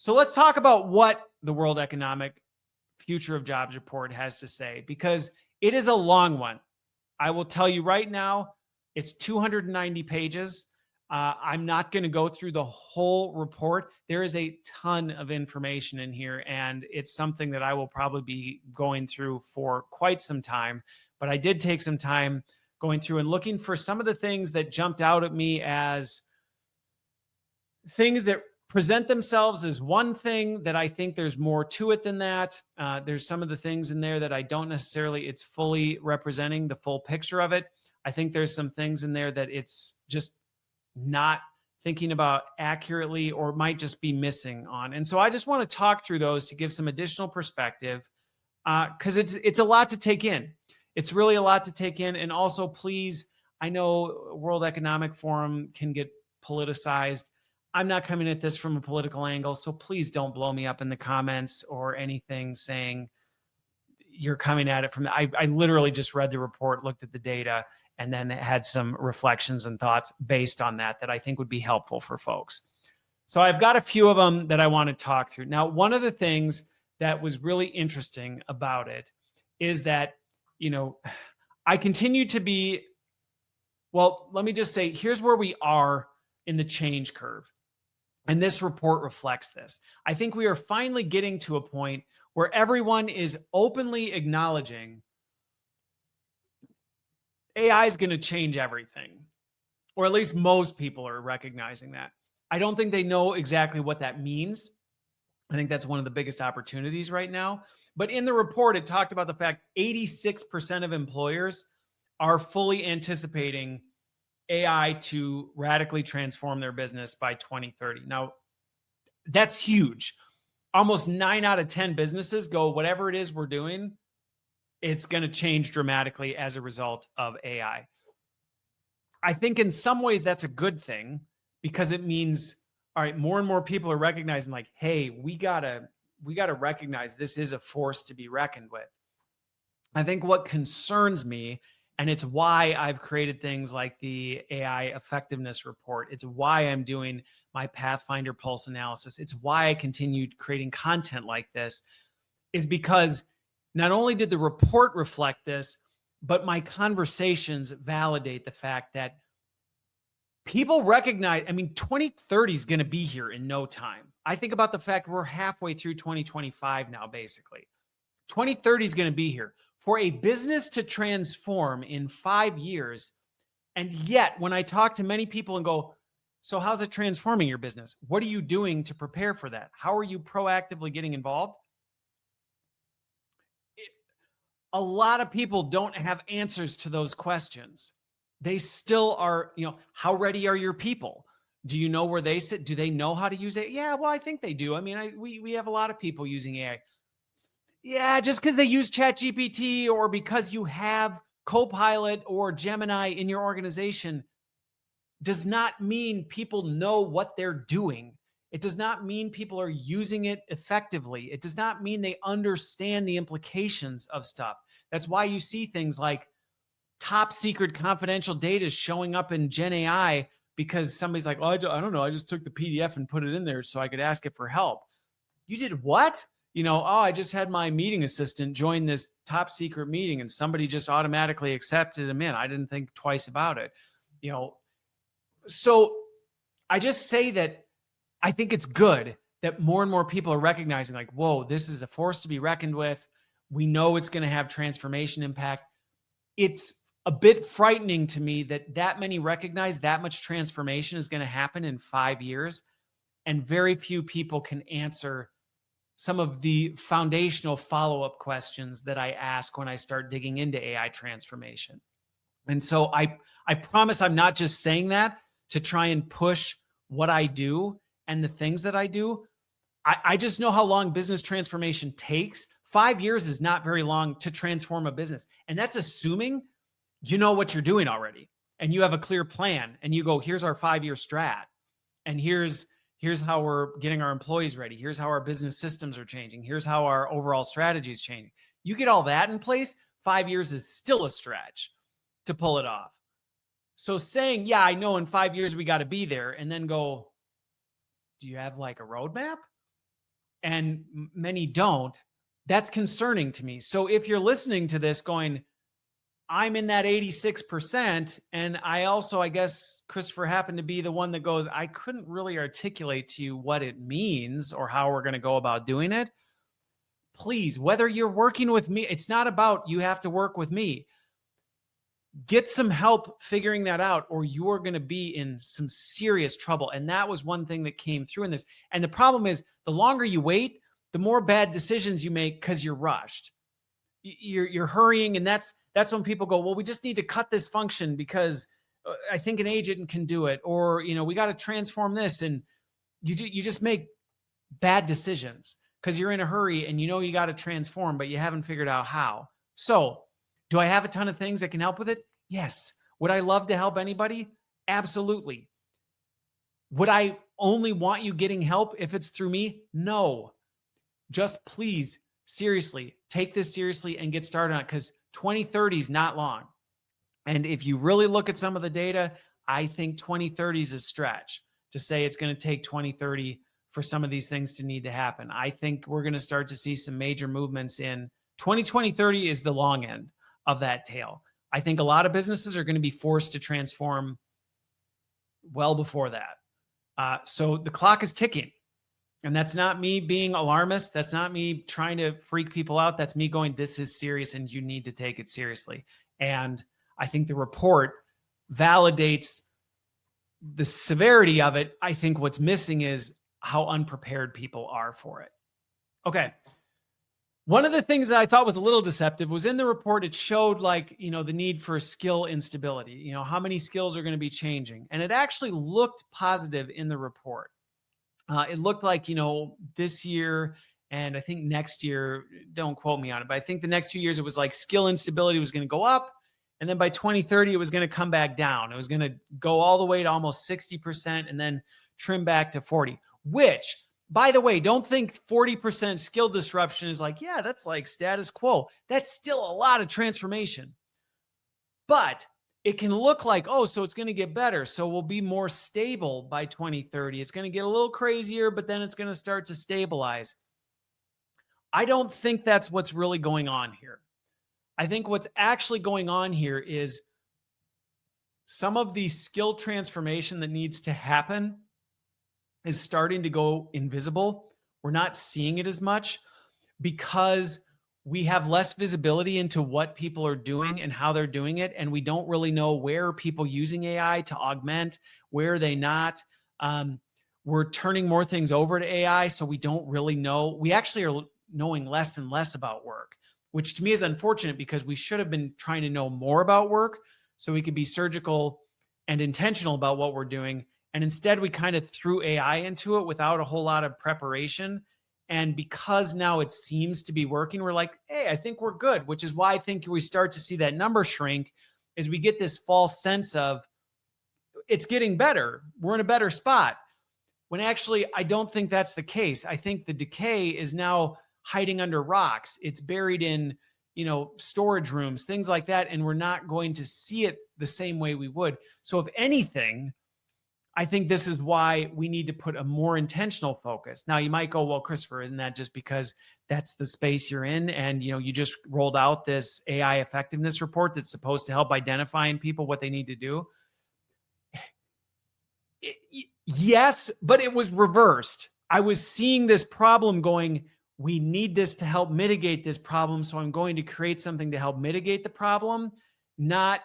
So let's talk about what the World Economic Future of Jobs report has to say, because it is a long one. I will tell you right now, it's 290 pages. I'm not going to go through the whole report. There is a ton of information in here, and it's something that I will probably be going through for quite some time. But I did take some time going through and looking for some of the things that jumped out at me as things that present themselves as one thing that I think there's more to it than that. There's some of the things in there that I don't necessarily, it's fully representing the full picture of it. I think there's some things in there that it's just not thinking about accurately or might just be missing on. And so I just want to talk through those to give some additional perspective, because it's a lot to take in. It's really a lot to take in. And also, please, I know World Economic Forum can get politicized. I'm not coming at this from a political angle, so please don't blow me up in the comments or anything saying you're coming at it from. I literally just read the report, looked at the data, and then had some reflections and thoughts based on that I think would be helpful for folks. So I've got a few of them that I want to talk through. Now, one of the things that was really interesting about it is that, I continue to be, well, let me just say, here's where we are in the change curve. And this report reflects this. I think we are finally getting to a point where everyone is openly acknowledging AI is going to change everything, or at least most people are recognizing that. I don't think they know exactly what that means. I think that's one of the biggest opportunities right now. But in the report, it talked about the fact 86% of employers are fully anticipating AI to radically transform their business by 2030. Now, that's huge. Almost 9 out of 10 businesses go, whatever it is we're doing, it's going to change dramatically as a result of AI. I think in some ways that's a good thing, because it means, all right, more and more people are recognizing, like, hey, we gotta recognize this is a force to be reckoned with. I think what concerns me, and it's why I've created things like the AI effectiveness report. It's why I'm doing my Pathfinder pulse analysis. It's why I continued creating content like this, is because not only did the report reflect this, but my conversations validate the fact that people recognize, 2030 is going to be here in no time. I think about the fact we're halfway through 2025 now, basically. 2030 is going to be here. For a business to transform in 5 years, and yet when I talk to many people and go, so how's it transforming your business? What are you doing to prepare for that? How are you proactively getting involved? A lot of people don't have answers to those questions. They still are, how ready are your people? Do you know where they sit? Do they know how to use it? Yeah, well, I think they do. We have a lot of people using AI. Yeah, just because they use ChatGPT or because you have Copilot or Gemini in your organization does not mean people know what they're doing. It does not mean people are using it effectively. It does not mean they understand the implications of stuff. That's why you see things like top secret confidential data showing up in Gen AI, because somebody's like, oh, I don't know. I just took the PDF and put it in there so I could ask it for help. You did what? I just had my meeting assistant join this top secret meeting and somebody just automatically accepted him in. I didn't think twice about it. So I just say that I think it's good that more and more people are recognizing, like, whoa, this is a force to be reckoned with. We know it's going to have transformation impact. It's a bit frightening to me that many recognize that much transformation is going to happen in 5 years, and very few people can answer some of the foundational follow-up questions that I ask when I start digging into AI transformation. And so I promise I'm not just saying that to try and push what I do and the things that I do. I just know how long business transformation takes. 5 years is not very long to transform a business. And that's assuming you know what you're doing already and you have a clear plan and you go, here's our 5-year strat. And here's how we're getting our employees ready. Here's how our business systems are changing. Here's how our overall strategy is changing. You get all that in place, 5 years is still a stretch to pull it off. So saying, yeah, I know in 5 years we got to be there, and then go, do you have like a roadmap? and many don't, that's concerning to me. So if you're listening to this going, I'm in that 86%. And I also, I guess, Christopher happened to be the one that goes, I couldn't really articulate to you what it means or how we're going to go about doing it. Please, whether you're working with me, it's not about you have to work with me. Get some help figuring that out, or you're going to be in some serious trouble. And that was one thing that came through in this. And the problem is, the longer you wait, the more bad decisions you make because you're rushed. You're hurrying, and that's when people go, well, we just need to cut this function because I think an agent can do it, or we got to transform this, and you just make bad decisions because you're in a hurry and you got to transform, but you haven't figured out how. So, do I have a ton of things that can help with it? Yes. Would I love to help anybody? Absolutely. Would I only want you getting help if it's through me? No. Just please, seriously, take this seriously and get started on it, because 2030 is not long. And if you really look at some of the data, I think 2030 is a stretch to say it's going to take 2030 for some of these things to need to happen. I think we're going to start to see some major movements in 2020-30 is the long end of that tail. I think a lot of businesses are going to be forced to transform well before that. So the clock is ticking. And that's not me being alarmist. That's not me trying to freak people out. That's me going, this is serious and you need to take it seriously. And I think the report validates the severity of it. I think what's missing is how unprepared people are for it. Okay. One of the things that I thought was a little deceptive was in the report, it showed the need for skill instability, how many skills are going to be changing. And it actually looked positive in the report. It looked like, this year and I think next year, don't quote me on it, but I think the next 2 years, it was like skill instability was going to go up. And then by 2030, it was going to come back down. It was going to go all the way to almost 60% and then trim back to 40, which, by the way, don't think 40% skill disruption is like, yeah, that's like status quo. That's still a lot of transformation. But it can look like, oh, so it's going to get better. So we'll be more stable by 2030. It's going to get a little crazier, but then it's going to start to stabilize. I don't think that's what's really going on here. I think what's actually going on here is some of the skill transformation that needs to happen is starting to go invisible. We're not seeing it as much because we have less visibility into what people are doing and how they're doing it. And we don't really know where people using AI to augment, where are they not. We're turning more things over to AI. So we don't really know. We actually are knowing less and less about work, which to me is unfortunate because we should have been trying to know more about work so we could be surgical and intentional about what we're doing. And instead we kind of threw AI into it without a whole lot of preparation. And because now it seems to be working, we're like, hey, I think we're good, which is why I think we start to see that number shrink as we get this false sense of it's getting better. We're in a better spot. When actually, I don't think that's the case. I think the decay is now hiding under rocks. It's buried in, storage rooms, things like that. And we're not going to see it the same way we would. So if anything, I think this is why we need to put a more intentional focus. Now you might go, well, Christopher, isn't that just because that's the space you're in? And, you just rolled out this AI effectiveness report that's supposed to help identify in people what they need to do. Yes, but it was reversed. I was seeing this problem going, we need this to help mitigate this problem. So I'm going to create something to help mitigate the problem, not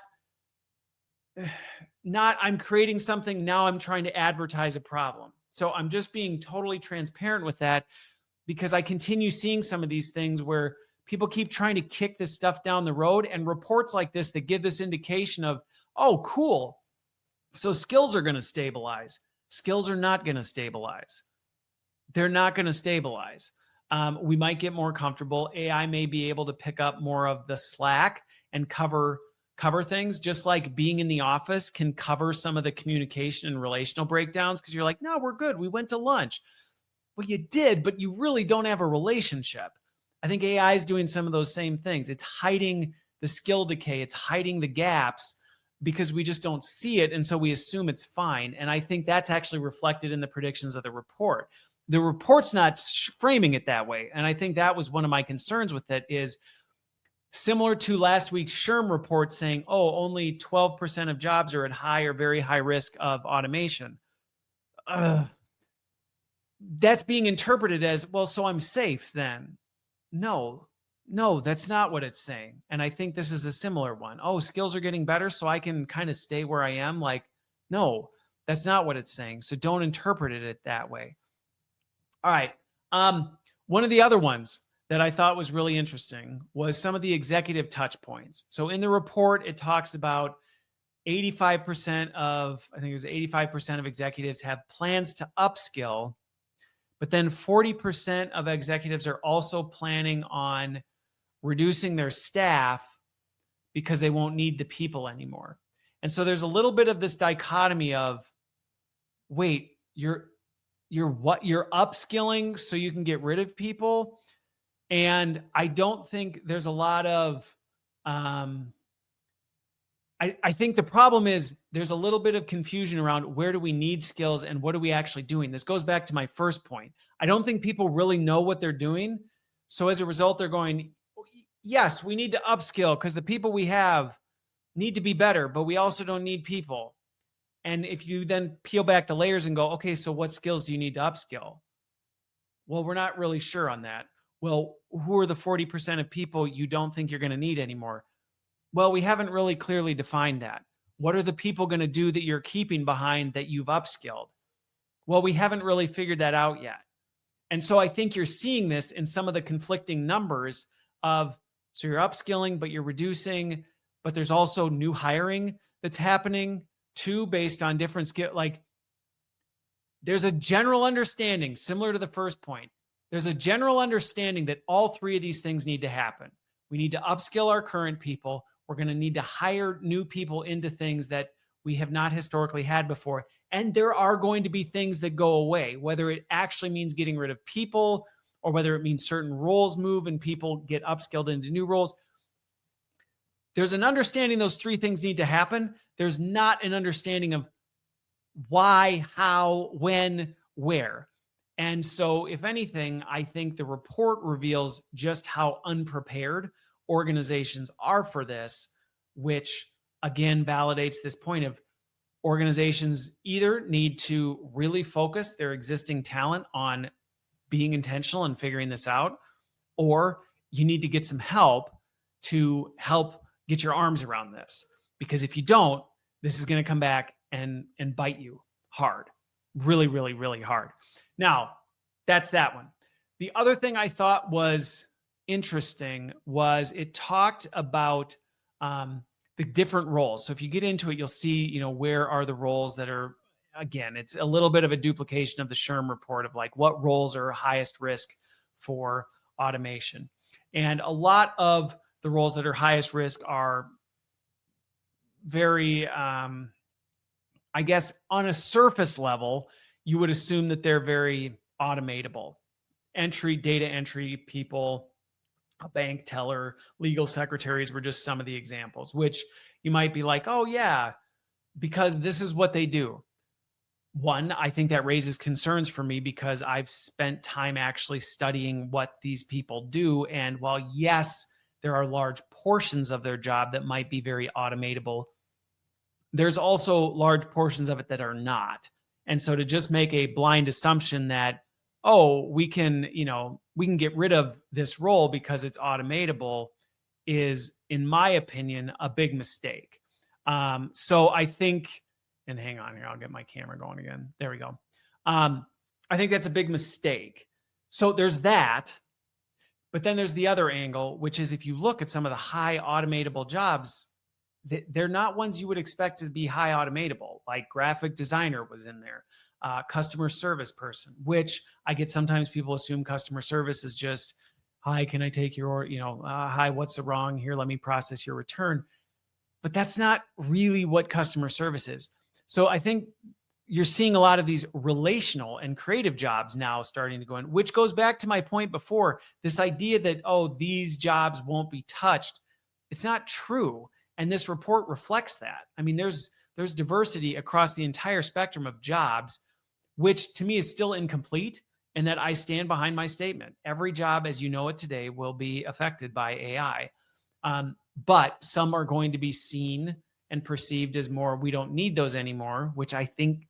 I'm creating something, now I'm trying to advertise a problem. So I'm just being totally transparent with that because I continue seeing some of these things where people keep trying to kick this stuff down the road, and reports like this that give this indication of, oh, cool. So skills are going to stabilize. Skills are not going to stabilize. They're not going to stabilize. We might get more comfortable. AI may be able to pick up more of the slack and cover things, just like being in the office can cover some of the communication and relational breakdowns because you're like, no, we're good. We went to lunch. Well, you did, but you really don't have a relationship. I think AI is doing some of those same things. It's hiding the skill decay. It's hiding the gaps because we just don't see it. And so we assume it's fine. And I think that's actually reflected in the predictions of the report. the report's not framing it that way. And I think that was one of my concerns with it, is similar to last week's SHRM report saying, oh, only 12% of jobs are at high or very high risk of automation. That's being interpreted as, well, so I'm safe then. No, that's not what it's saying. And I think this is a similar one. Oh, skills are getting better, so I can kind of stay where I am. Like, no, that's not what it's saying. So don't interpret it that way. All right. One of the other ones that I thought was really interesting was some of the executive touch points. So in the report, it talks about 85% of executives have plans to upskill, but then 40% of executives are also planning on reducing their staff because they won't need the people anymore. And so there's a little bit of this dichotomy of, wait, you're upskilling so you can get rid of people. And I don't think there's a lot of, I think the problem is there's a little bit of confusion around where do we need skills and what are we actually doing? This goes back to my first point. I don't think people really know what they're doing. So as a result, they're going, yes, we need to upskill because the people we have need to be better, but we also don't need people. And if you then peel back the layers and go, okay, so what skills do you need to upskill? Well, we're not really sure on that. Well, who are the 40% of people you don't think you're going to need anymore? Well, we haven't really clearly defined that. What are the people going to do that you're keeping behind that you've upskilled? Well, we haven't really figured that out yet. And so I think you're seeing this in some of the conflicting numbers of, so you're upskilling, but you're reducing, but there's also new hiring that's happening too, based on different skill. Like, there's a general understanding, similar to the first point. There's a general understanding that all three of these things need to happen. We need to upskill our current people. We're going to need to hire new people into things that we have not historically had before. And there are going to be things that go away, whether it actually means getting rid of people or whether it means certain roles move and people get upskilled into new roles. There's an understanding those three things need to happen. There's not an understanding of why, how, when, where. And so, if anything, I think the report reveals just how unprepared organizations are for this, which again validates this point of organizations either need to really focus their existing talent on being intentional and figuring this out, or you need to get some help to help get your arms around this. Because if you don't, this is going to come back and bite you hard, really, really, really hard. Now, that's that one. The other thing I thought was interesting was it talked about the different roles. So if you get into it, you'll see, where are the roles that are, again, it's a little bit of a duplication of the SHRM report of like what roles are highest risk for automation. And a lot of the roles that are highest risk are very, I guess on a surface level, you would assume that they're very automatable. Data entry people, a bank teller, legal secretaries were just some of the examples, which you might be like, oh yeah, because this is what they do. One, I think that raises concerns for me because I've spent time actually studying what these people do. And while yes, there are large portions of their job that might be very automatable, there's also large portions of it that are not. And so to just make a blind assumption that, oh, we can get rid of this role because it's automatable is, in my opinion, a big mistake. So I think, and hang on here, I'll get my camera going again. There we go. I think that's a big mistake. So there's that, but then there's the other angle, which is if you look at some of the high automatable jobs, they're not ones you would expect to be high automatable, like graphic designer was in there. Customer service person, which I get sometimes people assume customer service is just, hi, can I take your, hi, what's wrong here? Let me process your return. But that's not really what customer service is. So I think you're seeing a lot of these relational and creative jobs now starting to go in, which goes back to my point before, this idea that, oh, these jobs won't be touched. It's not true. And this report reflects that. I mean, there's diversity across the entire spectrum of jobs, which to me is still incomplete. and that I stand behind my statement. Every job as you know it today will be affected by AI. But some are going to be seen and perceived as more, we don't need those anymore, which I think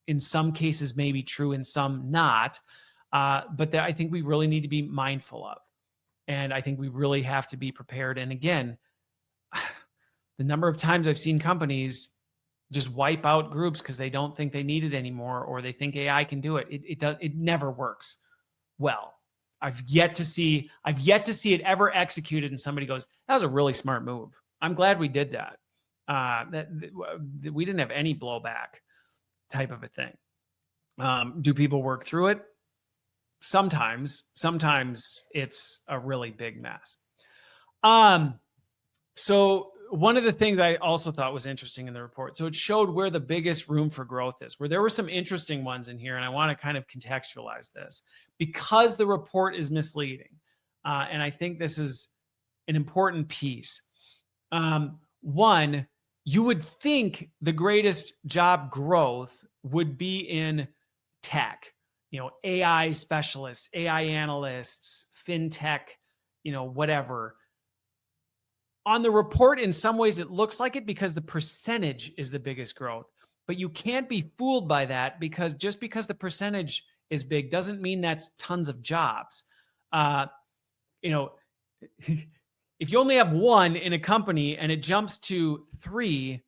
in some cases may be true, in some not. But I think we really need to be mindful of. And I think we really have to be prepared. And again, the number of times I've seen companies just wipe out groups because they don't think they need it anymore, or they think AI can do it. It never works well. I've yet to see it ever executed and somebody goes, that was a really smart move. I'm glad we did that. We didn't have any blowback type of a thing. Do people work through it? Sometimes it's a really big mess. So one of the things I also thought was interesting in the report, so it showed where the biggest room for growth is, where there were some interesting ones in here, and I want to kind of contextualize this because the report is misleading. And I think this is an important piece. One, you would think the greatest job growth would be in tech, AI specialists, AI analysts, fintech, whatever. On the report, in some ways, it looks like it because the percentage is the biggest growth. But you can't be fooled by that, because just because the percentage is big doesn't mean that's tons of jobs. If you only have one in a company and it jumps to 3,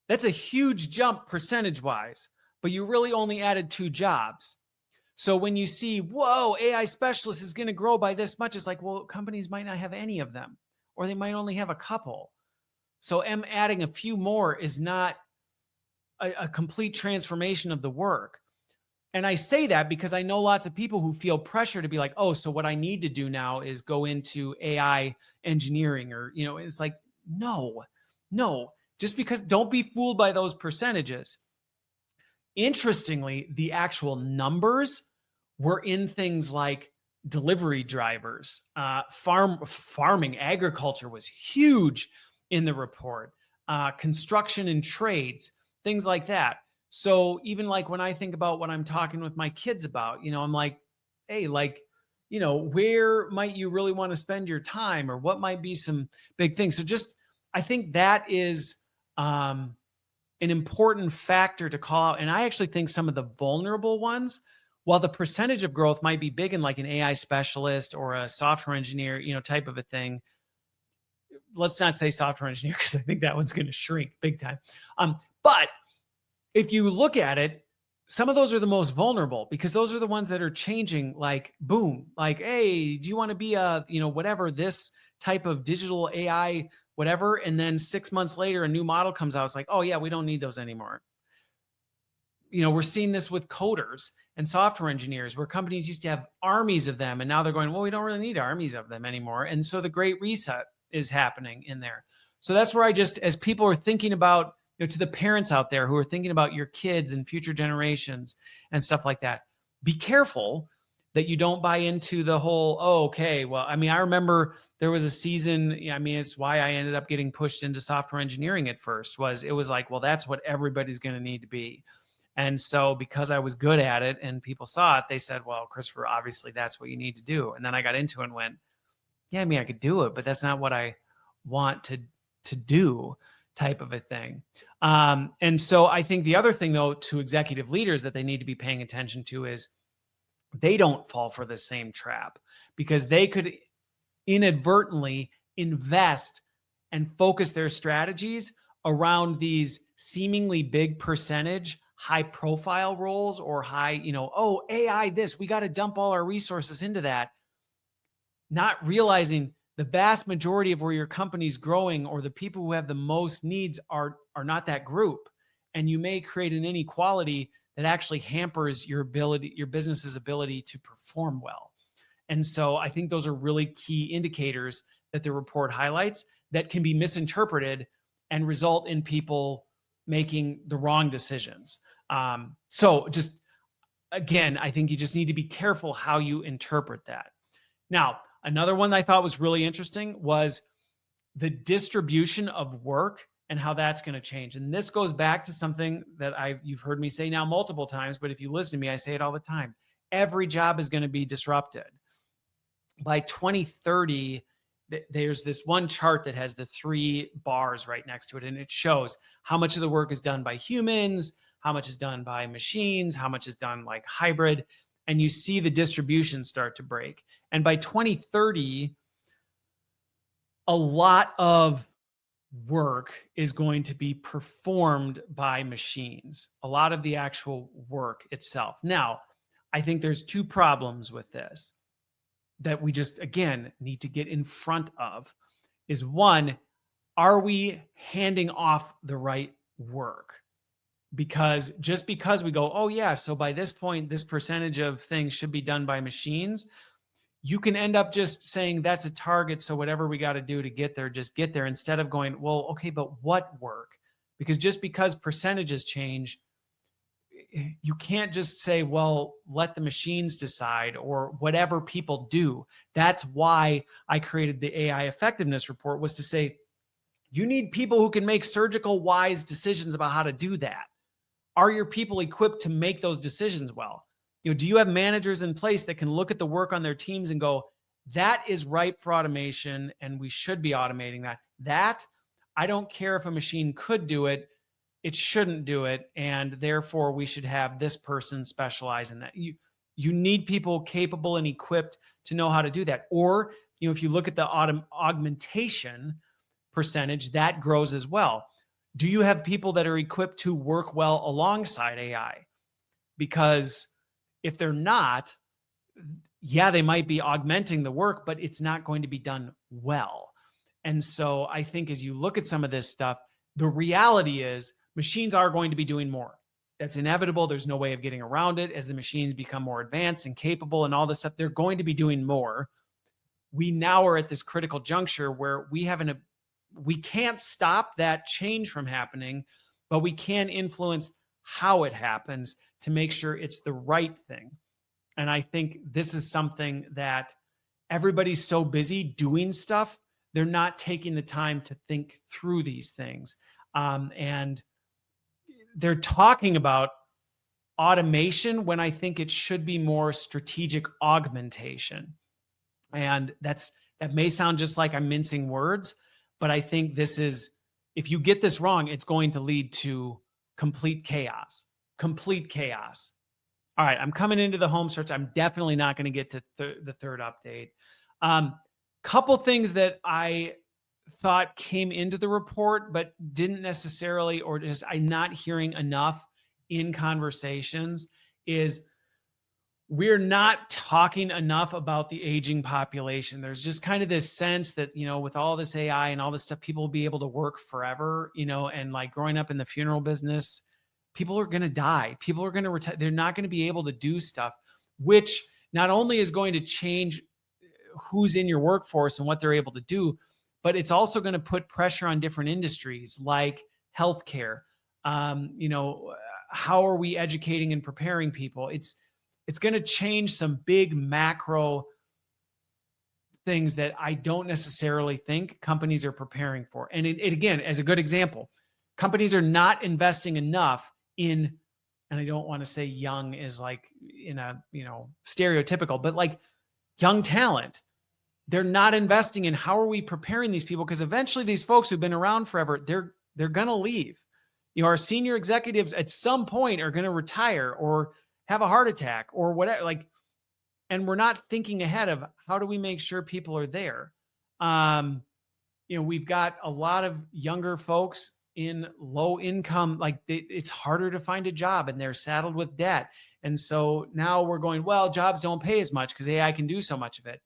that's a huge jump percentage-wise, but you really only added 2 jobs. So when you see, whoa, AI specialist is going to grow by this much, it's like, well, companies might not have any of them, or they might only have a couple. So adding a few more is not a complete transformation of the work. And I say that because I know lots of people who feel pressure to be like, oh, so what I need to do now is go into AI engineering, or, it's like, no, just because, don't be fooled by those percentages. Interestingly, the actual numbers were in things like delivery drivers, farming, agriculture was huge in the report, construction and trades, things like that. So even like when I think about what I'm talking with my kids about, I'm like, hey, where might you really want to spend your time, or what might be some big things? So I think that is an important factor to call out. And I actually think some of the vulnerable ones, while the percentage of growth might be big in like an AI specialist or a software engineer, type of a thing. Let's not say software engineer, because I think that one's going to shrink big time. But if you look at it, some of those are the most vulnerable, because those are the ones that are changing like boom, like, hey, do you want to be a, whatever, this type of digital AI, whatever. And then 6 months later, a new model comes out. It's like, oh yeah, we don't need those anymore. We're seeing this with coders and software engineers, where companies used to have armies of them. And now they're going, well, we don't really need armies of them anymore. And so the great reset is happening in there. So that's where as people are thinking about, to the parents out there who are thinking about your kids and future generations and stuff like that, be careful that you don't buy into the whole, oh, okay, well, I remember there was a season, it's why I ended up getting pushed into software engineering at first, it was like, well, that's what everybody's going to need to be. And so because I was good at it and people saw it, they said, well, Christopher, obviously that's what you need to do. And then I got into it and went, yeah, I could do it, but that's not what I want to do, type of a thing. And so I think the other thing, though, to executive leaders that they need to be paying attention to is they don't fall for the same trap, because they could inadvertently invest and focus their strategies around these seemingly big percentage, high profile roles, or high, oh, AI, this, we got to dump all our resources into that, not realizing the vast majority of where your company's growing, or the people who have the most needs, are not that group. And you may create an inequality that actually hampers your business's ability to perform well. And so I think those are really key indicators that the report highlights that can be misinterpreted and result in people making the wrong decisions. So just, again, I think you just need to be careful how you interpret that. Now, another one I thought was really interesting was the distribution of work and how that's going to change. And this goes back to something that you've heard me say now multiple times, but if you listen to me, I say it all the time. every job is going to be disrupted. By 2030, there's this one chart that has the 3 bars right next to it, and it shows how much of the work is done by humans, how much is done by machines, how much is done like hybrid, and you see the distribution start to break. And by 2030, a lot of work is going to be performed by machines, a lot of the actual work itself. Now, I think there's 2 problems with this that we just, again, need to get in front of. Is one, are we handing off the right work? Because just because we go, oh yeah, so by this point, this percentage of things should be done by machines, you can end up just saying that's a target, so whatever we got to do to get there, just get there, instead of going, well, okay, but what work? Because just because percentages change, you can't just say, well, let the machines decide or whatever people do. That's why I created the AI effectiveness report, was to say, you need people who can make surgical, wise decisions about how to do that. Are your people equipped to make those decisions well? Do you have managers in place that can look at the work on their teams and go, that is ripe for automation and we should be automating that. That, I don't care if a machine could do it, it shouldn't do it, and therefore we should have this person specialize in that. You need people capable and equipped to know how to do that. Or, if you look at the augmentation percentage, that grows as well. Do you have people that are equipped to work well alongside AI? Because if they're not, yeah, they might be augmenting the work, but it's not going to be done well. And so I think as you look at some of this stuff, the reality is machines are going to be doing more. That's inevitable. There's no way of getting around it. As the machines become more advanced and capable and all this stuff, they're going to be doing more. We now are at this critical juncture where we can't stop that change from happening, but we can influence how it happens to make sure it's the right thing. And I think this is something that everybody's so busy doing stuff, they're not taking the time to think through these things. And they're talking about automation when I think it should be more strategic augmentation. And that may sound just like I'm mincing words, but I think this is, if you get this wrong, it's going to lead to complete chaos. Complete chaos. All right, I'm coming into the home stretch. I'm definitely not going to get to the third update. Couple things that I thought came into the report, but didn't necessarily, or just I'm not hearing enough in conversations, is we're not talking enough about the aging population. There's just kind of this sense that, with all this AI and all this stuff, people will be able to work forever, and like growing up in the funeral business, people are going to die. People are going to retire. They're not going to be able to do stuff, which not only is going to change who's in your workforce and what they're able to do, but it's also going to put pressure on different industries like healthcare. How are we educating and preparing people? It's going to change some big macro things that I don't necessarily think companies are preparing for. And it again, as a good example, companies are not investing enough in, and I don't want to say young is like in a, stereotypical, but like young talent. They're not investing in how are we preparing these people, because eventually these folks who've been around forever, they're going to leave. Our senior executives at some point are going to retire or have a heart attack or whatever, and we're not thinking ahead of how do we make sure people are there. We've got a lot of younger folks in low income, it's harder to find a job and they're saddled with debt. And so now we're going, well, jobs don't pay as much because AI can do so much of it.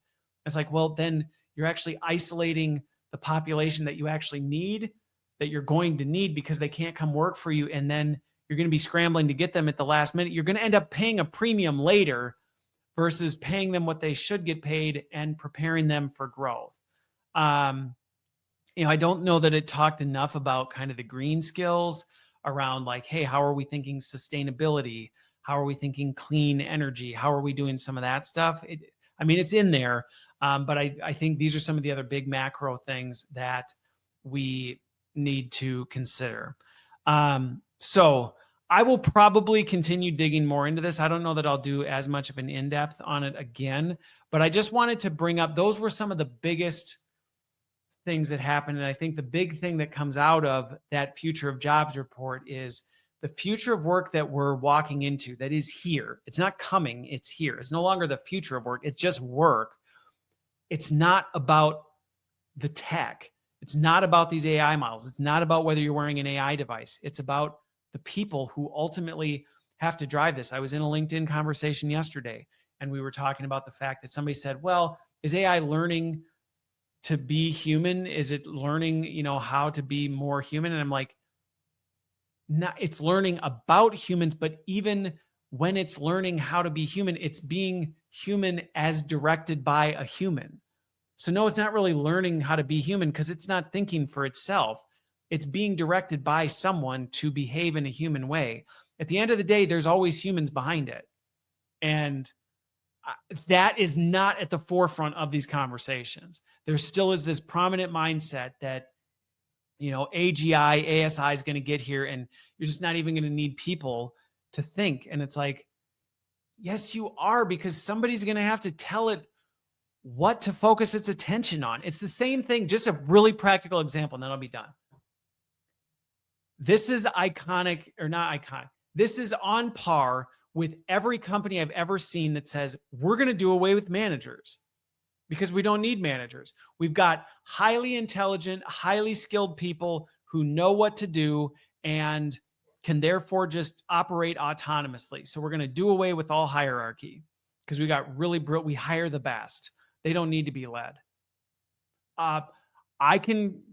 It's like, well, then you're actually isolating the population that you actually need, that you're going to need, because they can't come work for you. And then you're going to be scrambling to get them at the last minute. You're going to end up paying a premium later versus paying them what they should get paid and preparing them for growth. I don't know that it talked enough about kind of the green skills around like, hey, how are we thinking sustainability? How are we thinking clean energy? How are we doing some of that stuff? It's in there, but I think these are some of the other big macro things that we need to consider. So I will probably continue digging more into this. I don't know that I'll do as much of an in-depth on it again, but I just wanted to bring up, those were some of the biggest things that happened. And I think the big thing that comes out of that future of jobs report is the future of work that we're walking into, that is here. It's not coming, it's here. It's no longer the future of work, it's just work. It's not about the tech. It's not about these AI models. It's not about whether you're wearing an AI device. It's about the people who ultimately have to drive this. I was in a LinkedIn conversation yesterday, and we were talking about the fact that somebody said, well, is AI learning to be human? Is it learning, how to be more human? And I'm like, no, it's learning about humans, but even when it's learning how to be human, it's being human as directed by a human. So no, it's not really learning how to be human because it's not thinking for itself. It's being directed by someone to behave in a human way. At the end of the day, there's always humans behind it. And that is not at the forefront of these conversations. There still is this prominent mindset that, AGI, ASI is going to get here and you're just not even going to need people to think. And it's like, yes, you are, because somebody's going to have to tell it what to focus its attention on. It's the same thing, just a really practical example, and then I'll be done. This is iconic, or not iconic. This is on par with every company I've ever seen that says, we're going to do away with managers because we don't need managers. We've got highly intelligent, highly skilled people who know what to do and can therefore just operate autonomously. So we're going to do away with all hierarchy because we got we hire the best. They don't need to be led. I can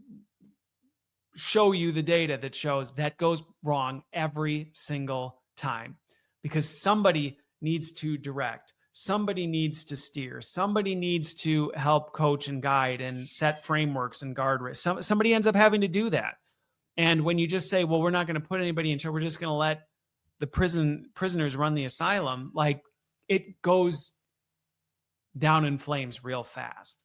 show you the data that shows that goes wrong every single time because somebody needs to direct. Somebody needs to steer. Somebody needs to help coach and guide and set frameworks and guardrails. Somebody ends up having to do that. And when you just say, well, we're not going to put anybody in charge, we're just going to let the prisoners run the asylum, like, it goes down in flames real fast.